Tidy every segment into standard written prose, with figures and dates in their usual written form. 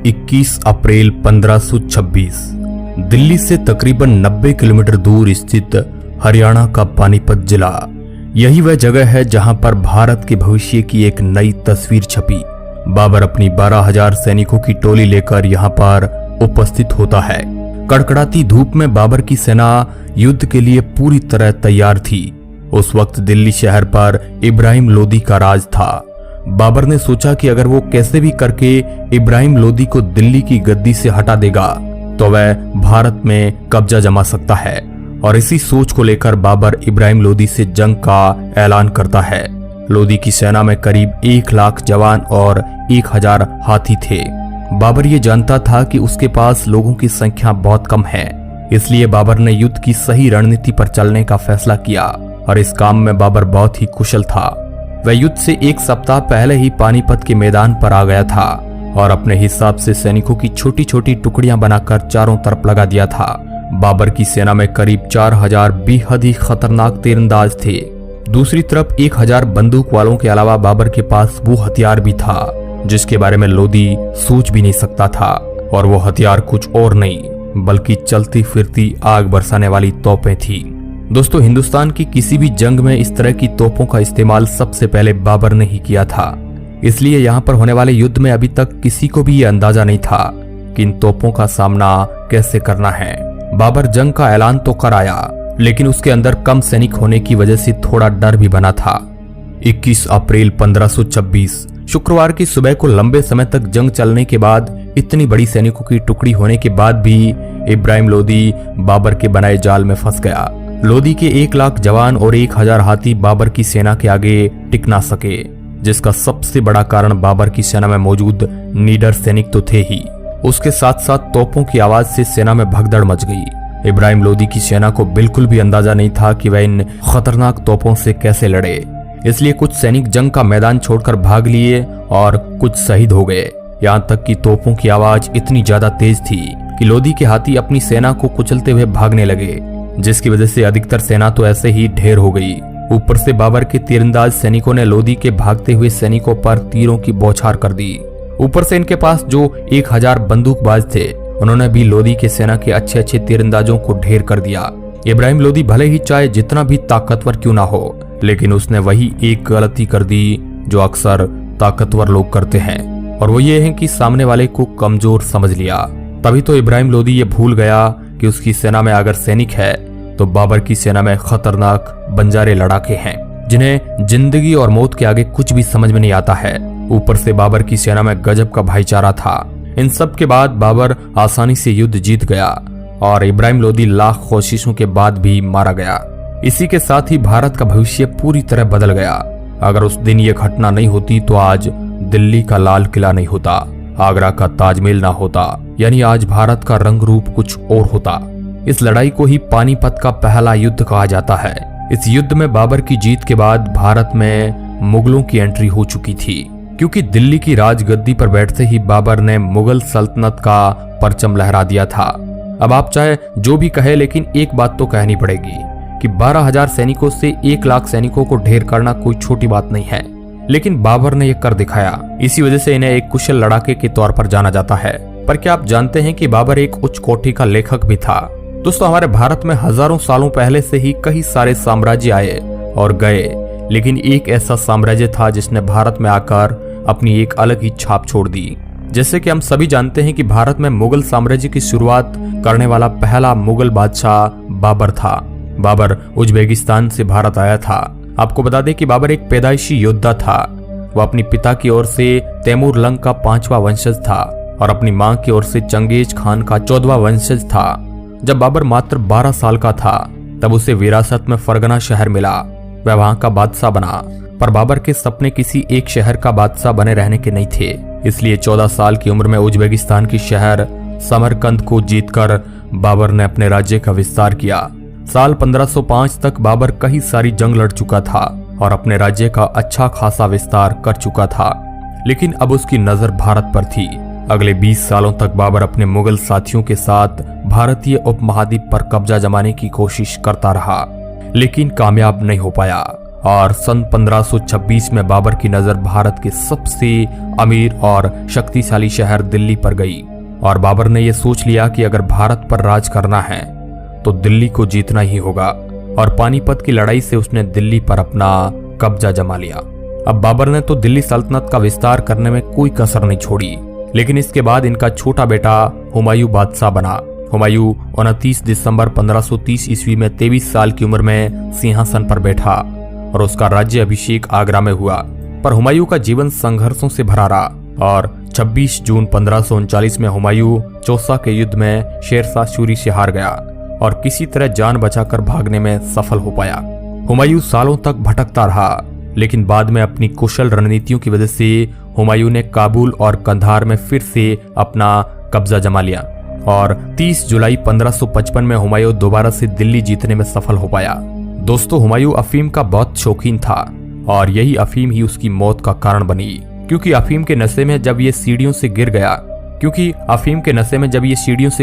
21 अप्रैल 1526 दिल्ली से तकरीबन 90 किलोमीटर दूर स्थित हरियाणा का पानीपत जिला, यही वह जगह है जहां पर भारत के भविष्य की एक नई तस्वीर छपी। बाबर अपनी 12,000 सैनिकों की टोली लेकर यहां पर उपस्थित होता है। कड़कड़ाती धूप में बाबर की सेना युद्ध के लिए पूरी तरह तैयार थी। उस वक्त दिल्ली शहर पर इब्राहिम लोदी का राज था। बाबर ने सोचा कि अगर वो कैसे भी करके इब्राहिम लोदी को दिल्ली की गद्दी से हटा देगा तो वह भारत में कब्जा जमा सकता है, और इसी सोच को लेकर बाबर इब्राहिम लोदी से जंग का ऐलान करता है। लोदी की सेना में करीब 1 लाख जवान और 1000 हाथी थे। बाबर ये जानता था कि उसके पास लोगों की संख्या बहुत कम है, इसलिए बाबर ने युद्ध की सही रणनीति पर चलने का फैसला किया, और इस काम में बाबर बहुत ही कुशल था। वह युद्ध से 1 सप्ताह पहले ही पानीपत के मैदान पर आ गया था और अपने हिसाब से सैनिकों की छोटी छोटी टुकड़ियां बनाकर चारों तरफ लगा दिया था। बाबर की सेना में करीब 4000 बेहद ही खतरनाक तीरंदाज थे। दूसरी तरफ 1000 बंदूक वालों के अलावा बाबर के पास वो हथियार भी था जिसके बारे में लोदी सोच भी नहीं सकता था, और वो हथियार कुछ और नहीं बल्कि चलती फिरती आग बरसाने वाली तोपें थी। दोस्तों, हिंदुस्तान की किसी भी जंग में इस तरह की तोपों का इस्तेमाल सबसे पहले बाबर ने ही किया था, इसलिए यहाँ पर होने वाले युद्ध में अभी तक किसी को भी ये अंदाजा नहीं था कि इन तोपों का सामना कैसे करना है। बाबर जंग का ऐलान तो कर आया, लेकिन उसके अंदर कम सैनिक होने की वजह से थोड़ा डर भी बना था। 21 अप्रैल 1526 शुक्रवार की सुबह को लंबे समय तक जंग चलने के बाद इतनी बड़ी सैनिकों की टुकड़ी होने के बाद भी इब्राहिम लोदी बाबर के बनाए जाल में फंस गया। लोदी के 1 लाख जवान और 1000 हाथी बाबर की सेना के आगे टिक ना सके, जिसका सबसे बड़ा कारण बाबर की सेना में मौजूद निडर सैनिक तो थे ही, उसके साथ साथ तोपों की आवाज से सेना में भगदड़ मच गई। इब्राहिम लोदी की सेना को बिल्कुल भी अंदाजा नहीं था कि वह इन खतरनाक तोपों से कैसे लड़े, इसलिए कुछ सैनिक जंग का मैदान छोड़कर भाग लिए और कुछ शहीद हो गए। यहाँ तक कि तोपों की आवाज इतनी ज्यादा तेज थी कि लोदी के हाथी अपनी सेना को कुचलते हुए भागने लगे, जिसकी वजह से अधिकतर सेना तो ऐसे ही ढेर हो गई। ऊपर से बाबर के तीरंदाज सैनिकों ने लोदी के भागते हुए सैनिकों पर तीरों की बौछार कर दी। ऊपर से इनके पास जो 1000 बंदूकबाज थे, उन्होंने भी लोदी के सेना के अच्छे तीरंदाजों को ढेर कर दिया। इब्राहिम लोदी भले ही चाहे जितना भी ताकतवर क्यों ना हो, लेकिन उसने वही एक गलती कर दी जो अक्सर ताकतवर लोग करते हैं, और वो ये है कि सामने वाले को कमजोर समझ लिया। तभी तो इब्राहिम लोदी ये भूल गया कि उसकी सेना में अगर सैनिक है तो बाबर की सेना में खतरनाक बंजारे लड़ाके हैं, जिन्हें जिंदगी और मौत के आगे कुछ भी समझ में नहीं आता है। ऊपर से बाबर की सेना में गजब का भाईचारा था। इन सब के बाद बाबर आसानी से युद्ध जीत गया और इब्राहिम लोदी लाख कोशिशों के बाद भी मारा गया। इसी के साथ ही भारत का भविष्य पूरी तरह बदल गया। अगर उस दिन ये घटना नहीं होती तो आज दिल्ली का लाल किला नहीं होता, आगरा का ताजमहल ना होता, यानी आज भारत का रंग रूप कुछ और होता। इस लड़ाई को ही पानीपत का पहला युद्ध कहा जाता है। इस युद्ध में बाबर की जीत के बाद भारत में मुगलों की एंट्री हो चुकी थी, क्योंकि दिल्ली की राजगद्दी पर बैठते ही बाबर ने मुगल सल्तनत का परचम लहरा दिया था। अब आप चाहे जो भी कहे, लेकिन एक बात तो कहनी पड़ेगी कि 12,000 सैनिकों से 1 लाख सैनिकों को ढेर करना कोई छोटी बात नहीं है, लेकिन बाबर ने यह कर दिखाया। इसी वजह से इन्हें एक कुशल लड़ाके के तौर पर जाना जाता है। पर क्या आप जानते हैं कि बाबर एक उच्च कोटि का लेखक भी था? दोस्तों, हमारे भारत में हजारों सालों पहले से ही कई सारे साम्राज्य आए और गए, लेकिन एक ऐसा साम्राज्य था जिसने भारत में आकर अपनी एक अलग ही छाप छोड़ दी। जैसे कि हम सभी जानते हैं कि भारत में मुगल साम्राज्य की शुरुआत करने वाला पहला मुगल बादशाह बाबर था। बाबर उज्बेकिस्तान से भारत आया था। आपको बता दें कि बाबर एक पैदाइशी योद्धा था। वह अपनी पिता की ओर से तैमूर लंग का 5वां वंशज था और अपनी मां की ओर से चंगेज खान का 14वां वंशज था। जब बाबर मात्र 12 साल का था तब उसे विरासत में फरगना शहर मिला। वह वहां का बादशाह बना, पर बाबर के सपने किसी एक शहर का बादशाह बने रहने के नहीं थे, इसलिए 14 साल की उम्र में उज्बेकिस्तान की शहर समरकंद को जीतकर बाबर ने अपने राज्य का विस्तार किया। साल 1505 तक बाबर कई सारी जंग लड़ चुका था और अपने राज्य का अच्छा खासा विस्तार कर चुका था, लेकिन अब उसकी नजर भारत पर थी। अगले 20 सालों तक बाबर अपने मुगल साथियों के साथ भारतीय उपमहाद्वीप पर कब्जा जमाने की कोशिश करता रहा, लेकिन कामयाब नहीं हो पाया और सन 1526 में बाबर की नजर भारत के सबसे अमीर और शक्तिशाली शहर दिल्ली पर गई और बाबर ने यह सोच लिया कि अगर भारत पर राज करना है तो दिल्ली को जीतना ही होगा और पानीपत की लड़ाई से उसने दिल्ली पर अपना कब्जा जमा लिया। अब बाबर ने तो दिल्ली सल्तनत का विस्तार करने में कोई कसर नहीं छोड़ी, लेकिन इसके बाद इनका छोटा बेटा हुमायूं बादशाह बना। हुमायूं 29 दिसंबर 1530 ईस्वी में 23 साल की उम्र में सिंहासन पर बैठा और उसका राज्य अभिषेक आगरा में हुआ। पर हुमायूं का जीवन संघर्षों से भरा रहा और 26 जून 1539 में हुमायूं चौसा के युद्ध में शेरशाह सूरी से हार गया और किसी तरह जान बचाकर भागने में सफल हो पाया। हुमायूं सालों तक भटकता रहा, लेकिन बाद में अपनी कुशल रणनीतियों की वजह से हुमायूं ने काबुल और कंधार में फिर से अपना कब्जा जमा लिया और 30 जुलाई 1555 में हुमायूं दोबारा से दिल्ली जीतने में सफल हो पाया। दोस्तों, हुमायूं अफीम का बहुत शौकीन था और यही अफीम ही उसकी मौत का कारण बनी, क्योंकि अफीम के नशे में जब ये सीढ़ियों से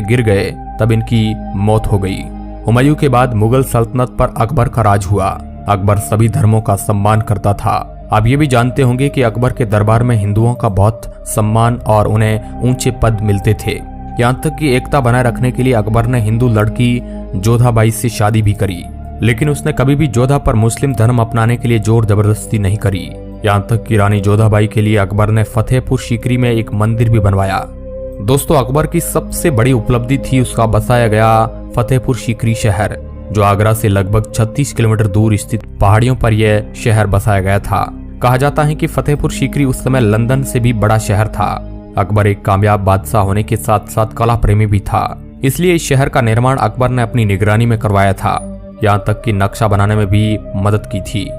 गिर गए तब इनकी मौत हो गई। हुमायूं के बाद मुगल सल्तनत पर अकबर का राज हुआ। अकबर सभी धर्मों का सम्मान करता था। आप ये भी जानते होंगे कि अकबर के दरबार में हिंदुओं का बहुत सम्मान और उन्हें ऊंचे पद मिलते थे। यहाँ तक कि एकता बनाए रखने के लिए अकबर ने हिंदू लड़की जोधाबाई से शादी भी करी, लेकिन उसने कभी भी जोधा पर मुस्लिम धर्म अपनाने के लिए जोर जबरदस्ती नहीं करी। यहाँ तक कि रानी जोधाबाई के लिए अकबर ने फतेहपुर सीकरी में एक मंदिर भी बनवाया। दोस्तों, अकबर की सबसे बड़ी उपलब्धि थी उसका बसाया गया फतेहपुर सीकरी शहर, जो आगरा से लगभग 36 किलोमीटर दूर स्थित पहाड़ियों पर यह शहर बसाया गया था। कहा जाता है कि फतेहपुर सीकरी उस समय लंदन से भी बड़ा शहर था। अकबर एक कामयाब बादशाह होने के साथ साथ कला प्रेमी भी था, इसलिए इस शहर का निर्माण अकबर ने अपनी निगरानी में करवाया था। यहाँ तक कि नक्शा बनाने में भी मदद की थी।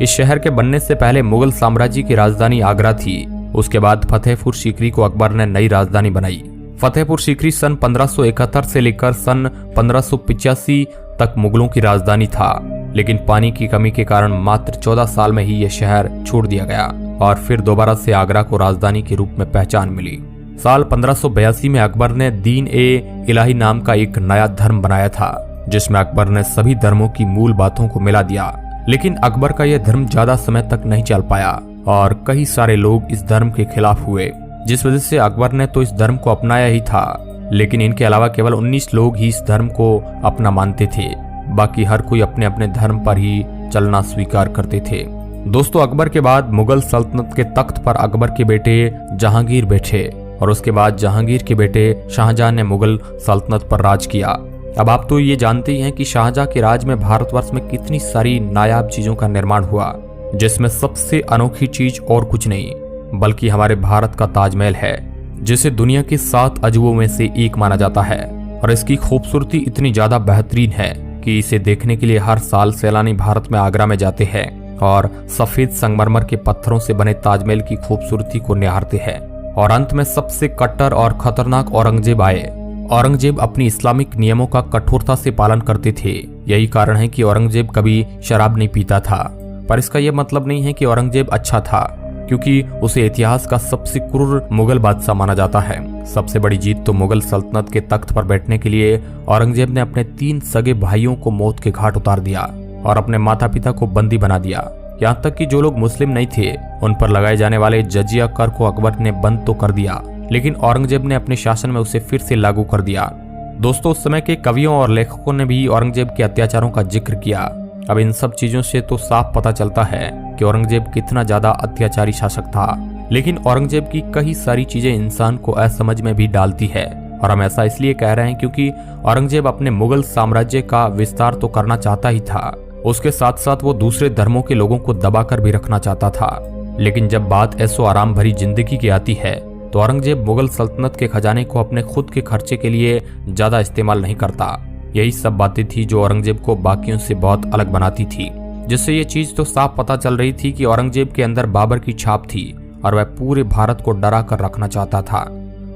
इस शहर के बनने से पहले मुगल साम्राज्य की राजधानी आगरा थी। उसके बाद फतेहपुर सीकरी को अकबर ने नई राजधानी बनाई। फतेहपुर सीकरी सन 1571 से लेकर सन 1585 तक मुगलों की राजधानी था, लेकिन पानी की कमी के कारण मात्र 14 साल में ही यह शहर छोड़ दिया गया और फिर दोबारा से आगरा को राजधानी के रूप में पहचान मिली। साल 1582 में अकबर ने दीन ए इलाही नाम का एक नया धर्म बनाया था, जिसमें अकबर ने सभी धर्मों की मूल बातों को मिला दिया। लेकिन अकबर का यह धर्म ज्यादा समय तक नहीं चल पाया और कई सारे लोग इस धर्म के खिलाफ हुए, जिस वजह से अकबर ने तो इस धर्म को अपनाया ही था, लेकिन इनके अलावा केवल 19 लोग ही इस धर्म को अपना मानते थे। बाकी हर कोई अपने अपने धर्म पर ही चलना स्वीकार करते थे। दोस्तों, अकबर के बाद मुगल सल्तनत के तख्त पर अकबर के बेटे जहांगीर बैठे और उसके बाद जहांगीर के बेटे शाहजहां ने मुगल सल्तनत पर राज किया। अब आप तो ये जानते ही हैं कि शाहजहां के राज में भारतवर्ष में कितनी सारी नायाब चीजों का निर्माण हुआ, जिसमें सबसे अनोखी चीज और कुछ नहीं बल्कि हमारे भारत का ताजमहल है, जिसे दुनिया के 7 अजूबों में से एक माना जाता है। और इसकी खूबसूरती इतनी ज्यादा बेहतरीन है कि इसे देखने के लिए हर साल सैलानी भारत में आगरा में जाते हैं और सफेद संगमरमर के पत्थरों से बने ताजमहल की खूबसूरती को निहारते हैं। और अंत में सबसे कट्टर और खतरनाक औरंगजेब आए। औरंगजेब अपनी इस्लामिक नियमों का कठोरता से पालन करते थे। यही कारण है कि औरंगजेब कभी शराब नहीं पीता था। पर इसका यह मतलब नहीं है कि औरंगजेब अच्छा था, क्योंकि उसे इतिहास का सबसे क्रूर मुगल बादशाह माना जाता है। सबसे बड़ी जीत तो मुगल सल्तनत के तख्त पर बैठने के लिए औरंगजेब ने अपने 3 सगे भाइयों को मौत के घाट उतार दिया और अपने माता पिता को बंदी बना दिया। यहाँ तक कि जो लोग मुस्लिम नहीं थे उन पर लगाए जाने वाले जजिया कर को अकबर ने बंद तो कर दिया, लेकिन औरंगजेब ने अपने शासन में उसे फिर से लागू कर दिया। दोस्तों, उस समय के कवियों और लेखकों ने भी औरंगजेब के अत्याचारों का जिक्र किया। अब इन सब चीजों से तो साफ पता चलता है कि औरंगजेब कितना ज्यादा अत्याचारी शासक था। लेकिन औरंगजेब की कई सारी चीजें इंसान को असमझ में भी डालती है, और हम ऐसा इसलिए कह रहे हैं क्योंकि औरंगजेब अपने मुगल साम्राज्य का विस्तार तो करना चाहता ही था, उसके साथ साथ वो दूसरे धर्मों के लोगों को दबाकर भी रखना चाहता था। लेकिन जब बात ऐसो आराम भरी जिंदगी की आती है तो औरंगजेब मुगल सल्तनत के खजाने को अपने खुद के खर्चे के लिए ज्यादा इस्तेमाल नहीं करता। यही सब बातें थी जो औरंगजेब को बाकियों से बहुत अलग बनाती थी, जिससे ये चीज तो साफ पता चल रही थी कि औरंगजेब के अंदर बाबर की छाप थी और वह पूरे भारत को डरा कर रखना चाहता था,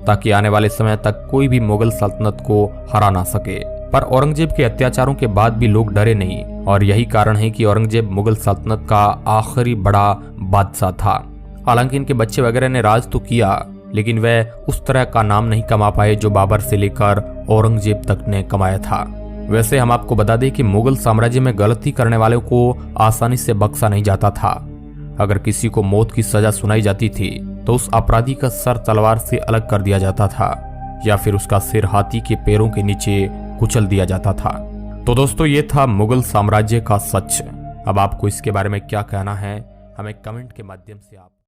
ताकि आने वाले समय तक कोई भी मुगल सल्तनत को हरा ना सके। पर औरंगजेब के अत्याचारों के बाद भी लोग डरे नहीं, और यही कारण है कि औरंगजेब मुगल सल्तनत का आखिरी बड़ा बादशाह था। हालांकि इनके बच्चे वगैरह ने राज तो किया, लेकिन वह उस तरह का नाम नहीं कमा पाए जो बाबर से लेकर औरंगजेब तक ने कमाया था। वैसे हम आपको बता दें कि मुगल साम्राज्य में गलती करने वालों को आसानी से बख्शा नहीं जाता था। अगर किसी को मौत की सजा सुनाई जाती थी तो उस अपराधी का सर तलवार से अलग कर दिया जाता था या फिर उसका सिर हाथी के पैरों के नीचे कुचल दिया जाता था। तो दोस्तों, ये था मुगल साम्राज्य का सच। अब आपको इसके बारे में क्या कहना है, हमें कमेंट के माध्यम से आप